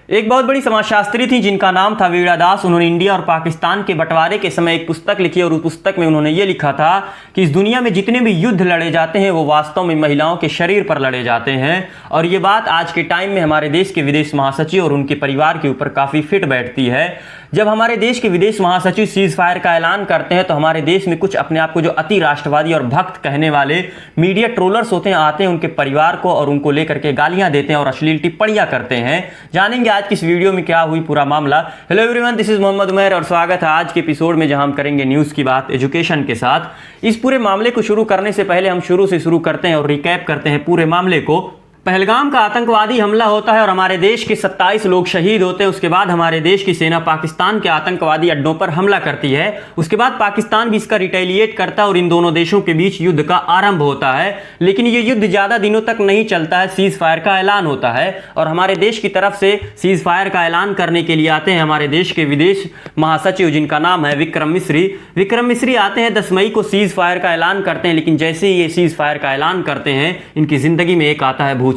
एक बहुत बड़ी समाजशास्त्री थी जिनका नाम था वीणा दास। उन्होंने इंडिया और पाकिस्तान के बंटवारे के समय एक पुस्तक लिखी और उस पुस्तक में उन्होंने ये लिखा था कि इस दुनिया में जितने भी युद्ध लड़े जाते हैं वो वास्तव में महिलाओं के शरीर पर लड़े जाते हैं। और ये बात आज के टाइम में हमारे देश के विदेश महासचिव और उनके परिवार के ऊपर काफ़ी फिट बैठती है। जब हमारे देश के विदेश महासचिव सीज फायर का ऐलान करते हैं तो हमारे देश में कुछ अपने आप को जो अति राष्ट्रवादी और भक्त कहने वाले मीडिया ट्रोलर्स होते हैं, आते हैं उनके परिवार को और उनको लेकर के गालियां देते हैं और अश्लील टिप्पणियां करते हैं। जानेंगे आज की इस वीडियो में क्या हुई पूरा मामला। Hello everyone, this is Mohammad Umair और स्वागत है आज के एपिसोड में जहां हम करेंगे न्यूज़ की बात एजुकेशन के साथ। इस पूरे मामले को शुरू करने से पहले हम शुरू से शुरू करते हैं और रिकैप करते हैं पूरे मामले को। पहलगाम का आतंकवादी हमला होता है और हमारे देश के 27 लोग शहीद होते हैं। उसके बाद हमारे देश की सेना पाकिस्तान के आतंकवादी अड्डों पर हमला करती है। उसके बाद पाकिस्तान भी इसका रिटेलिएट करता है और इन दोनों देशों के बीच युद्ध का आरंभ होता है। लेकिन ये युद्ध ज़्यादा दिनों तक नहीं चलता है, सीज फायर का ऐलान होता है और हमारे देश की तरफ से सीज फायर का ऐलान करने के लिए आते हैं हमारे देश के विदेश महासचिव जिनका नाम है विक्रम मिस्री। विक्रम मिस्री आते हैं 10 मई को सीज फायर का ऐलान करते हैं। लेकिन जैसे ही ये सीज फायर का ऐलान करते हैं इनकी जिंदगी में एक आता है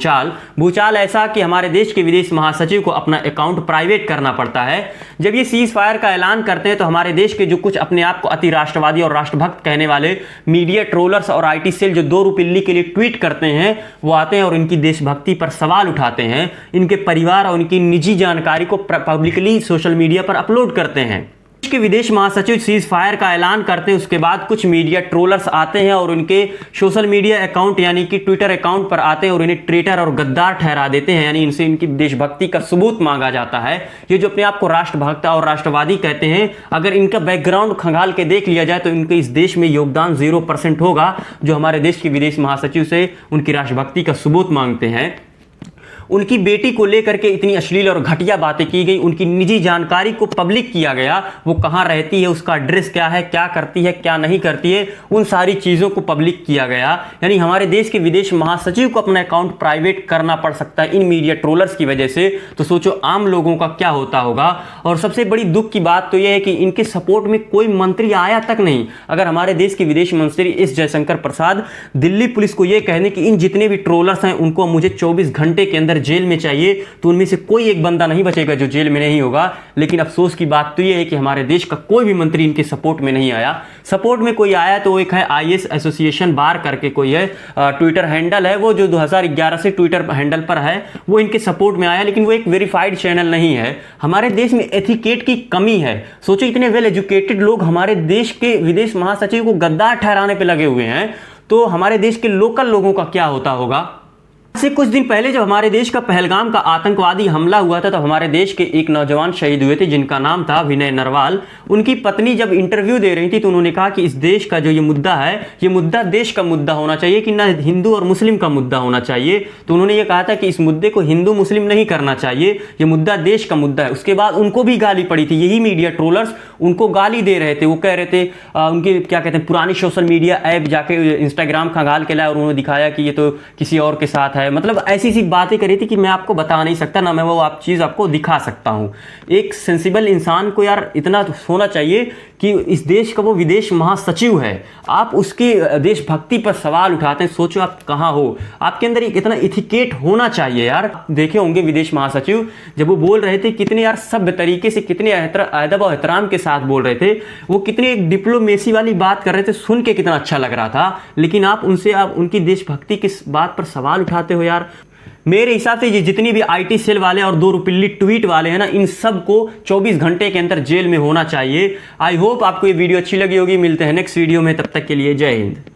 भूचाल ऐसा कि हमारे देश के विदेश महासचिव को अपना अकाउंट प्राइवेट करना पड़ता है। जब ये सीज फायर का ऐलान करते हैं तो हमारे देश के जो कुछ अपने आप को अति राष्ट्रवादी और राष्ट्रभक्त कहने वाले मीडिया ट्रोलर्स और आईटी सेल जो 2 रुपये के लिए ट्वीट करते हैं वो आते हैं और इनकी देशभक्ति पर सवाल उठाते हैं। इनके परिवार और उनकी निजी जानकारी को पब्लिकली सोशल मीडिया पर अपलोड करते हैं। देश के विदेश महासचिव सीज फायर का ऐलान करते हैं। उसके बाद कुछ मीडिया ट्रोलर्स आते हैं और उनके सोशल मीडिया अकाउंट यानी कि ट्विटर अकाउंट पर आते हैं और इन्हें ट्रेटर और गद्दार ठहरा देते हैं। यानी इनसे इनकी देशभक्ति का सबूत मांगा जाता है। ये जो अपने आप को राष्ट्रभक्त और राष्ट्रवादी कहते हैं, अगर इनका बैकग्राउंड खंगाल के देख लिया जाए तो इनके इस देश में योगदान 0% होगा जो हमारे देश के विदेश महासचिव से उनकी राष्ट्रभक्ति का सबूत मांगते हैं। उनकी बेटी को लेकर के इतनी अश्लील और घटिया बातें की गई, उनकी निजी जानकारी को पब्लिक किया गया, वो कहाँ रहती है, उसका एड्रेस क्या है, क्या करती है, क्या नहीं करती है, उन सारी चीज़ों को पब्लिक किया गया। यानी हमारे देश के विदेश महासचिव को अपना अकाउंट प्राइवेट करना पड़ सकता है इन मीडिया ट्रोलर्स की वजह से। तो सोचो आम लोगों का क्या होता होगा। और सबसे बड़ी दुख की बात तो यह है कि इनके सपोर्ट में कोई मंत्री आया तक नहीं। अगर हमारे देश के विदेश मंत्री एस जयशंकर प्रसाद दिल्ली पुलिस को यह कहने कि इन जितने भी ट्रोलर्स हैं उनको मुझे 24 घंटे के अंदर जेल में चाहिए, तो उनमें से कोई एक बंदा नहीं बचेगा जो जेल में नहीं होगा। लेकिन अफसोस की बात तो यह है कि हमारे देश का कोई भी मंत्री इनके सपोर्ट में नहीं आया। सपोर्ट में कोई आया तो एक है आईएस एसोसिएशन बार करके कोई है, ट्विटर हैंडल है वो जो 2011 से ट्विटर हैंडल पर है, वो इनके सपोर्ट में आया। लेकिन वो एक वेरीफाइड चैनल नहीं है। हमारे देश में एथिकेट की कमी है। सोचो इतने वेल एजुकेटेड लोग हमारे देश के विदेश महासचिव को गद्दार ठहराने पर लगे हुए हैं, तो हमारे देश के लोकल लोगों का क्या होता होगा। से कुछ दिन पहले जब हमारे देश का पहलगाम का आतंकवादी हमला हुआ था तब हमारे देश के एक नौजवान शहीद हुए थे जिनका नाम था विनय नरवाल। उनकी पत्नी जब इंटरव्यू दे रही थी तो उन्होंने कहा कि इस देश का जो ये मुद्दा है, ये मुद्दा देश का मुद्दा होना चाहिए कि ना हिंदू और मुस्लिम का मुद्दा होना चाहिए। तो उन्होंने ये कहा था कि इस मुद्दे को हिंदू मुस्लिम नहीं करना चाहिए, ये मुद्दा देश का मुद्दा है। उसके बाद उनको भी गाली पड़ी थी। यही मीडिया ट्रोलर्स उनको गाली दे रहे थे। वो कह रहे थे उनके क्या कहते हैं पुरानी सोशल मीडिया ऐप जाके इंस्टाग्राम खंगाल के लाए और उन्होंने दिखाया कि ये तो किसी और के साथ है। मतलब ऐसी सी बातें करी थी कि मैं आपको बता नहीं सकता, ना मैं वो आप चीज़ आपको दिखा सकता हूँ। एक सेंसिबल इंसान को यार इतना होना चाहिए कि इस देश का वो विदेश महासचिव है, आप उसके देशभक्ति पर सवाल उठाते हैं। सोचो आप कहाँ हो, आपके अंदर एक इतना इथिकेट होना चाहिए यार। देखे होंगे विदेश महासचिव जब वो बोल रहे थे कितने यार सभ्य तरीके से, कितने अदब और एहतराम के साथ बोल रहे थे, वो कितने एक डिप्लोमेसी वाली बात कर रहे थे, सुन के कितना अच्छा लग रहा था। लेकिन आप उनकी देशभक्ति किस बात पर सवाल उठाते हो यार। मेरे हिसाब से ये जितनी भी आईटी सेल वाले और 2 रुपये ट्वीट वाले हैं ना, इन सब को 24 घंटे के अंदर जेल में होना चाहिए। आई होप आपको ये वीडियो अच्छी लगी होगी। मिलते हैं नेक्स्ट वीडियो में, तब तक के लिए जय हिंद।